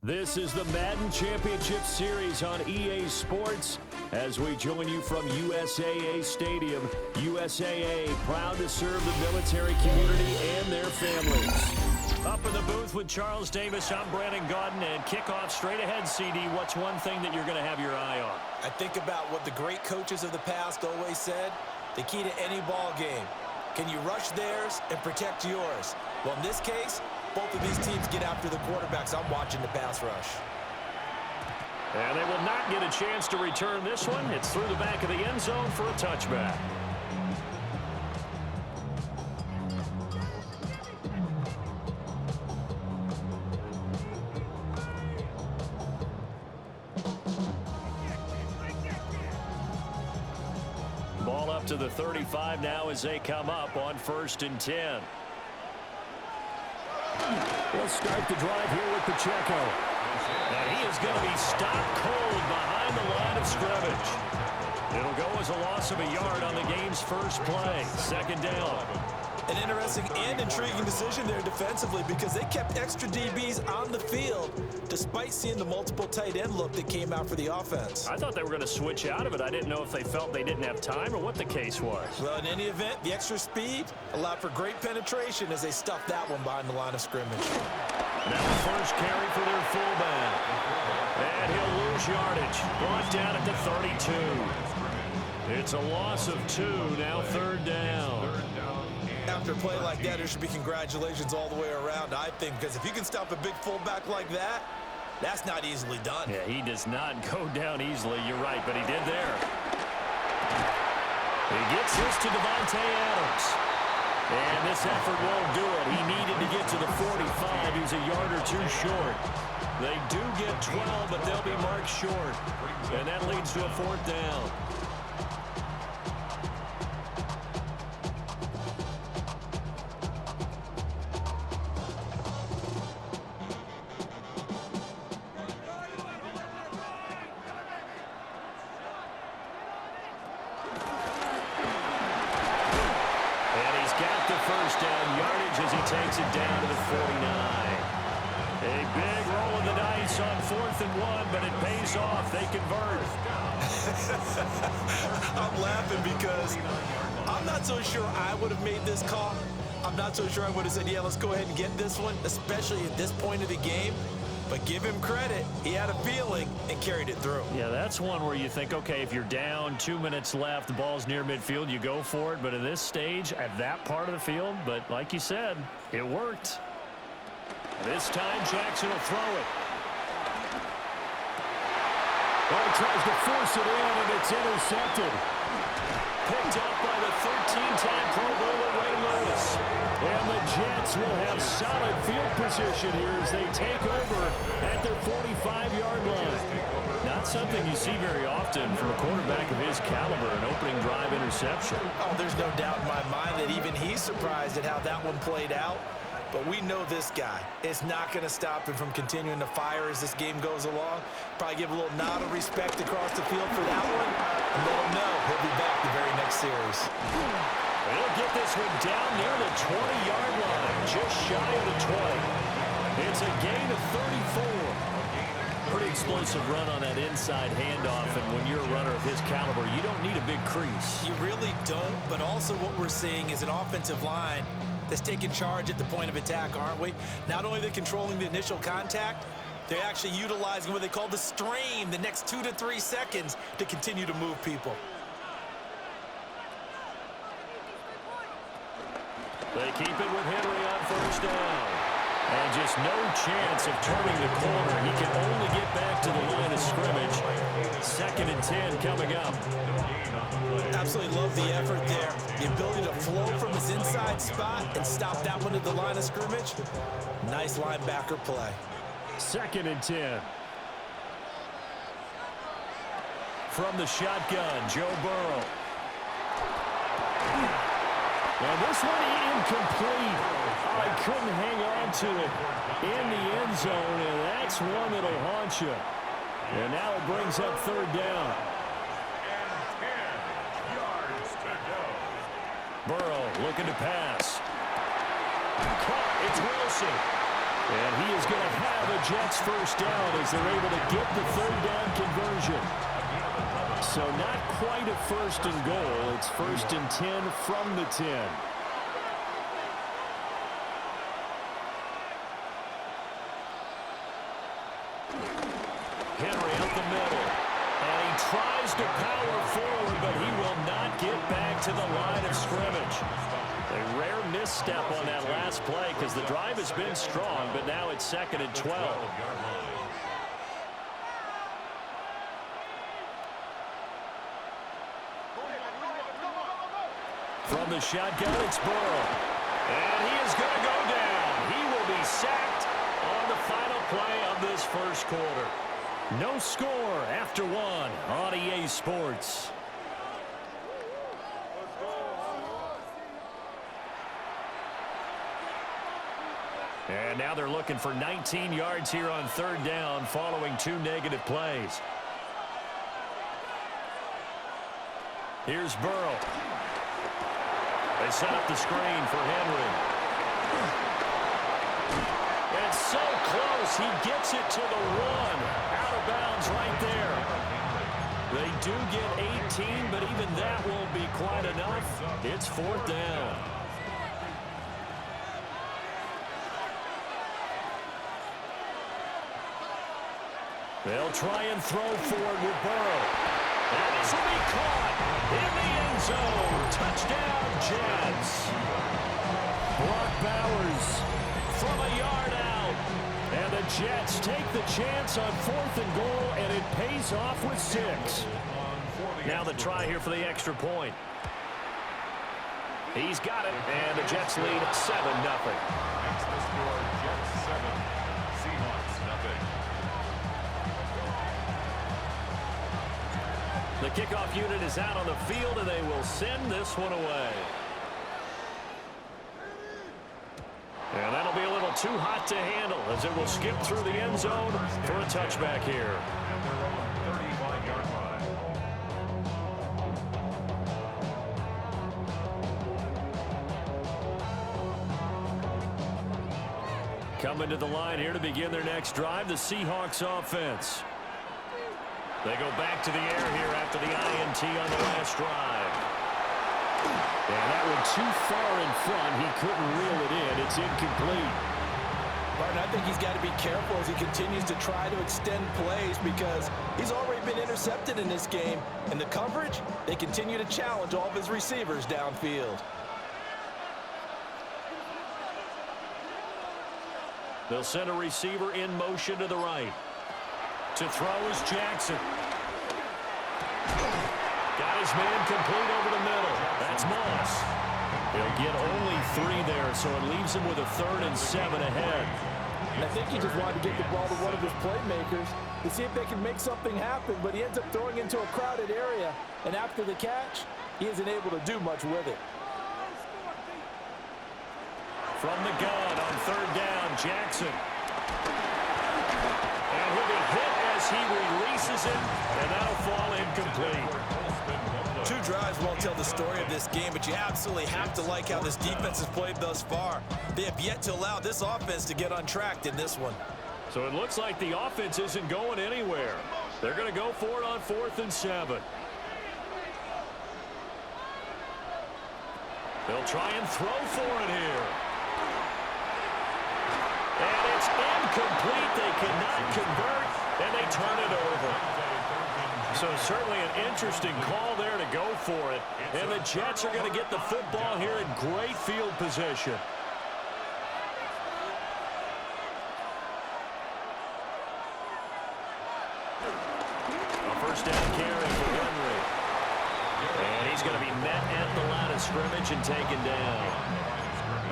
This is the Madden Championship Series on EA Sports as we join you from USAA Stadium. USAA, proud to serve the military community and their families. Up in the booth with Charles Davis, I'm Brandon Gaudin, and kickoff straight ahead, CD. What's one thing that you're going to have your eye on? I think about what the great coaches of the past always said. The key to any ball game. Can you rush theirs and protect yours? Well, in this case, both of these teams get after the quarterbacks. I'm watching the pass rush. And they will not get a chance to return this one. It's through the back of the end zone for a touchback. Ball up to the 35 now as they come up on 1st and 10. He'll start the drive here with Pacheco. And he is going to be stopped cold behind the line of scrimmage. It'll go as a loss of a yard on the game's first play. 2nd down. An interesting and intriguing decision there defensively because they kept extra DBs on the field despite seeing the multiple tight end look that came out for the offense. I thought they were going to switch out of it. I didn't know if they felt they didn't have time or what the case was. Well, in any event, the extra speed allowed for great penetration as they stuffed that one behind the line of scrimmage. Now the first carry for their fullback. And he'll lose yardage. Brought down at the 32. It's a loss of 2, now 3rd down. After a play like that, there should be congratulations all the way around, I think, because if you can stop a big fullback like that, that's not easily done. Yeah, he does not go down easily. You're right, but he did there. He gets this to Davante Adams. And this effort won't do it. He needed to get to the 45. He's a yard or 2 short. They do get 12, but they'll be marked short. And that leads to a 4th down. First down yardage as he takes it down to the 49. A big roll of the dice on 4th and 1, but it pays off. They convert. I'm laughing because I'm not so sure I would have made this call. I'm not so sure I would have said, yeah, let's go ahead and get this one, especially at this point of the game. But give him credit. He had a feeling and carried it through. Yeah, that's one where you think, okay, if you're down, 2 minutes left, the ball's near midfield, you go for it. But at this stage, at that part of the field, but like you said, it worked. This time, Jackson will throw it. Well, he tries to force it in, and it's intercepted. Picked up by the 13-time Pro Bowler Ray Lewis. And the Jets will have solid field position here as they take over at their 45-yard line. Not something you see very often from a quarterback of his caliber, an opening drive interception. Oh, there's no doubt in my mind that even he's surprised at how that one played out. But we know this guy is not going to stop him from continuing to fire as this game goes along. Probably give a little nod of respect across the field for that one. And let him know he'll be back the very next series. He'll get this one down near the 20-yard line, just shy of the 20. It's a gain of 34. Pretty explosive run on that inside handoff, and when you're a runner of his caliber, you don't need a big crease. You really don't, but also what we're seeing is an offensive line that's taking charge at the point of attack, aren't we? Not only are they controlling the initial contact, they're actually utilizing what they call the strain, the next 2 to 3 seconds, to continue to move people. They keep it with Henry on 1st down. And just no chance of turning the corner. He can only get back to the line of scrimmage. 2nd and 10 coming up. Absolutely love the effort there. The ability to flow from his inside spot and stop that one at the line of scrimmage. Nice linebacker play. 2nd and 10. From the shotgun, Joe Burrow. And this one incomplete. I couldn't hang on to it in the end zone, and that's one that'll haunt you. And now it brings up 3rd down. Burrow looking to pass. Caught. It's Wilson. And he is going to have a Jets first down as they're able to get the third down conversion. So not quite a first and goal. It's first and 10 from the 10. Henry up the middle. And he tries to power forward, but he will not get back to the line of scrimmage. A rare misstep on that last play because the drive has been strong, but now it's 2nd and 12. From the shotgun, it's Burrow. And he is going to go down. He will be sacked on the final play of this first quarter. No score after one on EA Sports. And now they're looking for 19 yards here on third down following 2 negative plays. Here's Burrow. They set up the screen for Henry. And so close, he gets it to the 1. Out of bounds right there. They do get 18, but even that won't be quite enough. It's 4th down. They'll try and throw forward with Burrow. And this will be caught in the end zone. Touchdown, Jets. Brock Bowers from a yard out. And the Jets take the chance on 4th and goal, and it pays off with 6. Now the try here for the extra point. He's got it, and the Jets lead 7-0. Makes the score Jets 7, Seahawks nothing. The kickoff unit is out on the field, and they will send this one away. And that'll be a little too hot to handle as it will skip through the end zone for a touchback here. And they're on 35-yard line. Coming to the line here to begin their next drive, the Seahawks offense. They go back to the air here after the INT on the last drive. And that one too far in front. He couldn't reel it in. It's incomplete. Martin, I think he's got to be careful as he continues to try to extend plays because he's already been intercepted in this game. And the coverage, they continue to challenge all of his receivers downfield. They'll send a receiver in motion to the right. To throw is Jackson. Got his man complete over the middle. That's Moss. He'll get only 3 there, so it leaves him with a 3rd and 7 ahead. And I think he just wanted to get the ball to one of his playmakers to see if they can make something happen, but he ends up throwing into a crowded area. And after the catch, he isn't able to do much with it. From the gun on 3rd down, Jackson. And he'll be hit as he releases it, and that'll fall incomplete. 2 drives won't tell the story of this game, but you absolutely have to like how this defense has played thus far. They have yet to allow this offense to get untracked in this one. So it looks like the offense isn't going anywhere. They're going to go for it on 4th and 7. They'll try and throw for it here. And it's incomplete. They cannot convert, and they turn it over. So certainly an interesting call there to go for it. And the Jets are going to get the football here in great field position. A first down carry for Henry. And he's going to be met at the line of scrimmage and taken down.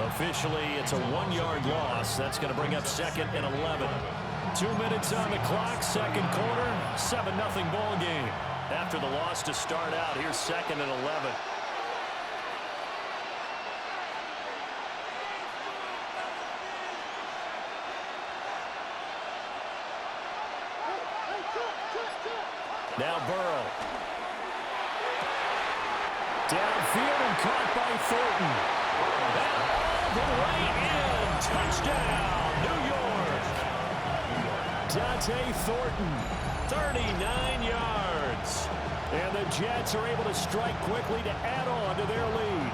Officially, it's a 1-yard loss. That's going to bring up 2nd and 11. 2 minutes on the clock, second quarter, 7-0 ball game. After the loss to start out, here's 2nd and 11. Now Burrow. Downfield and caught by Thornton. That all the way in. Touchdown, New York. Dante Thornton, 39 yards. And the Jets are able to strike quickly to add on to their lead.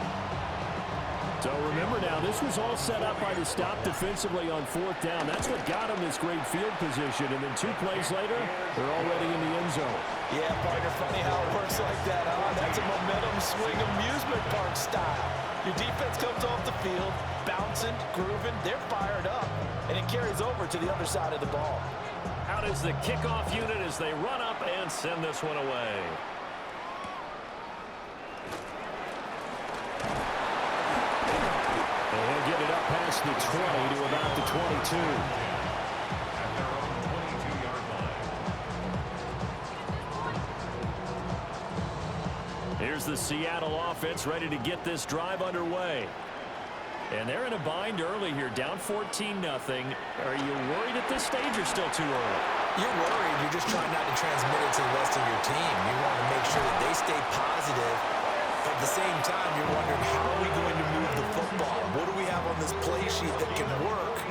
So remember now, this was all set up by the stop defensively on fourth down. That's what got them this great field position. And then 2 plays later, they're already in the end zone. Yeah, partner, funny how it works like that, huh? That's a momentum swing amusement park style. Your defense comes off the field, bouncing, grooving, they're fired up, and it carries over to the other side of the ball. Out is the kickoff unit as they run up and send this one away. And he'll get it up past the 20 to about the 22. At their own 22-yard line. Here's the Seattle offense ready to get this drive underway. And they're in a bind early here, down 14-0. Are you worried at this stage or still too early? You're worried. You're just trying not to transmit it to the rest of your team. You want to make sure that they stay positive. But at the same time, you're wondering, how are we going to move the football? What do we have on this play sheet that can work?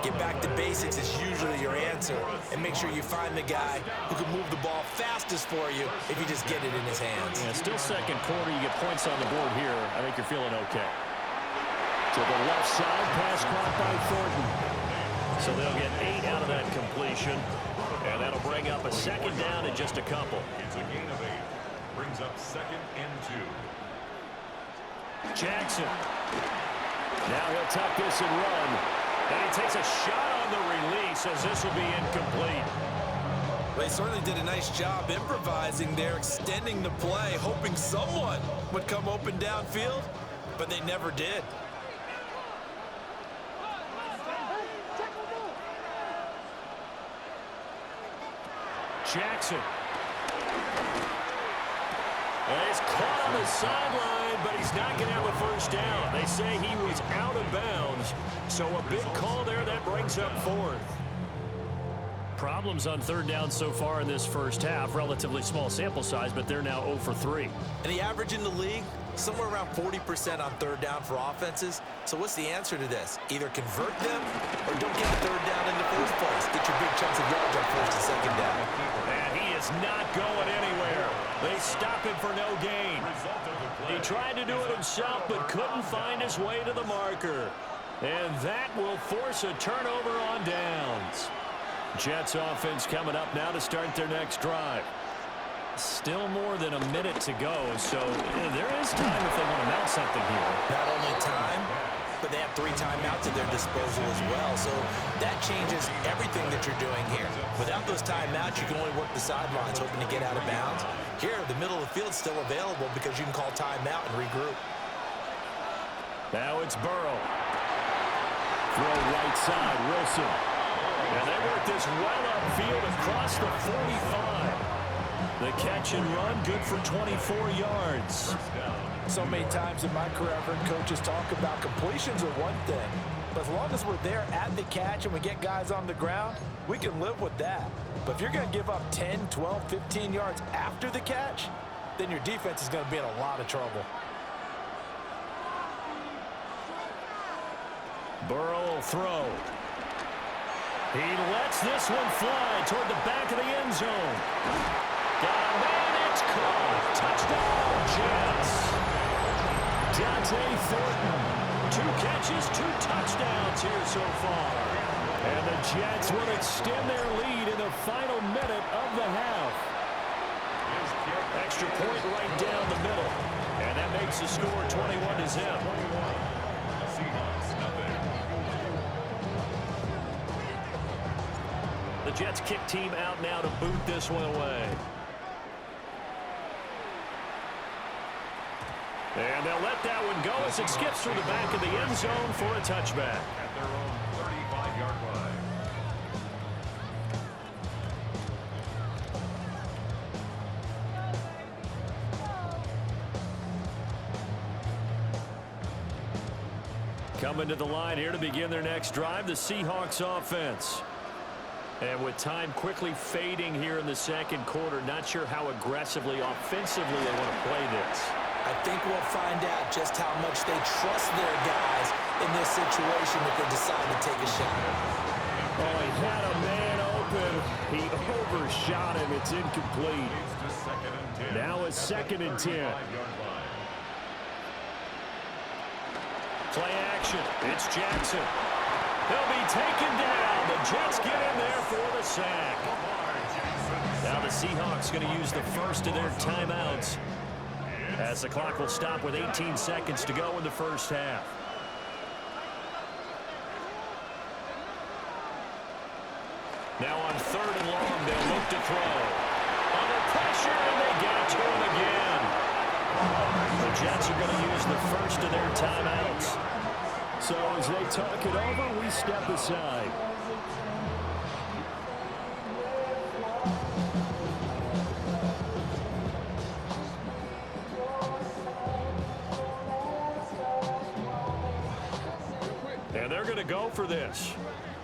Get back to basics is usually your answer. And make sure you find the guy who can move the ball fastest for you if you just get it in his hands. Yeah, still second quarter. You get points on the board here. I think you're feeling okay. To the left side, pass caught by Thornton. So they'll get 8 out of that completion. And that'll bring up a second down in just a couple. It's a gain of 8. Brings up 2nd and 2. Jackson. Now he'll tuck this and run. And he takes a shot on the release as this will be incomplete. They certainly did a nice job improvising there, extending the play, hoping someone would come open downfield, but they never did. Jackson. And he's caught on the sideline, but he's not going to have a first down. They say he was out of bounds, so a big call there that brings up 4th. Problems on 3rd down so far in this first half. Relatively small sample size, but they're now 0 for 3. And the average in the league, somewhere around 40% on 3rd down for offenses. So what's the answer to this? Either convert them or don't get 3rd down in the first place. Get your big chunks of yards on 1st and 2nd down. And he is not going anywhere. They stop him for no gain. He tried to do it himself, but couldn't find his way to the marker. And that will force a turnover on downs. Jets offense coming up now to start their next drive. Still more than a minute to go, so there is time if they want to mount something here. Not only time, but they have 3 timeouts at their disposal as well. So that changes everything that you're doing here. Without those timeouts, you can only work the sidelines, hoping to get out of bounds. Here, the middle of the field is still available because you can call timeout and regroup. Now it's Burrow. Throw right side, Wilson. And they work this well upfield across the 45. The catch and run, good for 24 yards. So many times in my career, I've heard coaches talk about completions are one thing. But as long as we're there at the catch and we get guys on the ground, we can live with that. But if you're going to give up 10, 12, 15 yards after the catch, then your defense is going to be in a lot of trouble. Burrow will throw. He lets this one fly toward the back of the end zone. Got a man, it's caught. Touchdown, Jets. Dante Thornton. 2 catches, 2 touchdowns here so far. And the Jets will extend their lead in the final minute of the half. Extra point right down the middle. And that makes the score 21-0. Seahawks, nothing. The Jets kick team out now to boot this one away. And they'll let that one go as it skips through the back of the end zone for a touchback. At their own 35-yard line. Coming to the line here to begin their next drive, the Seahawks offense. And with time quickly fading here in the second quarter, not sure how aggressively, offensively they want to play this. I think we'll find out just how much they trust their guys in this situation if they decide to take a shot. Oh, he had a man open. He overshot him. It's incomplete. Now a 2nd and 10. Play action. It's Jackson. He'll be taken down. The Jets get in there for the sack. Now the Seahawks going to use the first of their timeouts, as the clock will stop with 18 seconds to go in the first half. Now on 3rd and long, they'll look to throw. Under pressure, and they get it to him again. The Jets are going to use the first of their timeouts. So as they talk it over, we step aside. And they're going to go for this.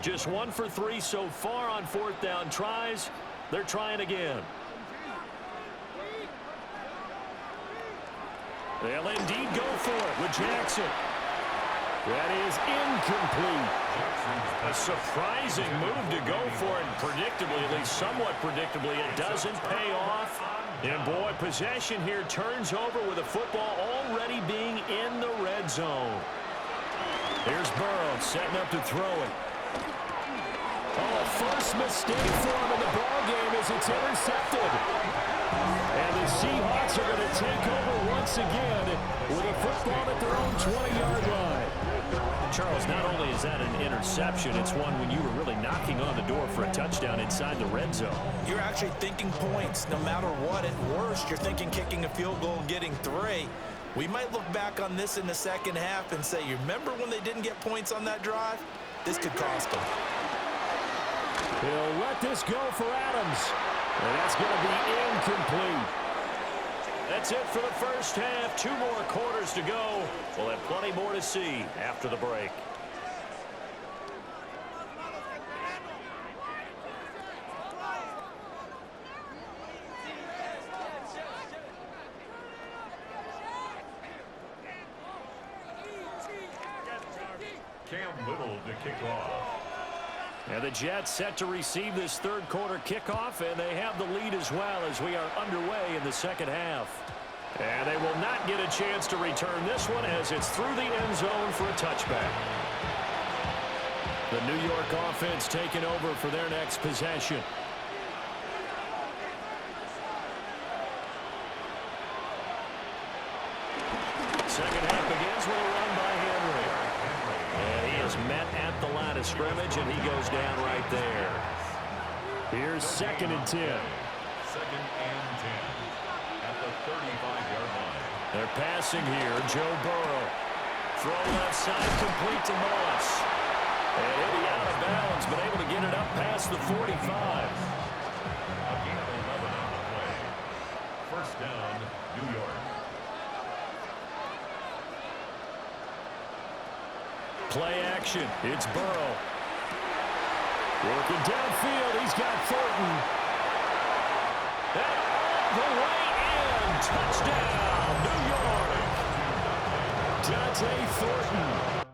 Just 1 for 3 so far on 4th down tries. They're trying again. They'll indeed go for it with Jackson. That is incomplete. A surprising move to go for it. Predictably, at least somewhat predictably, it doesn't pay off. And boy, possession here turns over with the football already being in the red zone. Here's Burrow setting up to throw it. Oh, first mistake for him in the ballgame as it's intercepted. And the Seahawks are going to take over once again with a football at their own 20-yard line. Charles, not only is that an interception, it's one when you were really knocking on the door for a touchdown inside the red zone. You're actually thinking points no matter what. At worst, you're thinking kicking a field goal and getting 3. We might look back on this in the second half and say, you remember when they didn't get points on that drive? This could cost them. He'll let this go for Adams. And that's going to be incomplete. That's it for the first half. 2 more quarters to go. We'll have plenty more to see after the break. Cam Little to kick off. And the Jets set to receive this 3rd quarter kickoff, and they have the lead as well as we are underway in the second half. And they will not get a chance to return this one as it's through the end zone for a touchback. The New York offense taking over for their next possession. Second half begins with a run by Henry. And he is met at the line of scrimmage, and he goes down right there. Here's 2nd and 10. 2nd and 10 at the 35-yard line. They're passing here. Joe Burrow. Throw left side, complete to Moss. And he'll be out of bounds, but able to get it up past the 45. A gain of 11 on the play. First down, New York. Play action. It's Burrow. Working downfield. He's got Thornton. And all the way in. Touchdown, New York. Dante Thornton.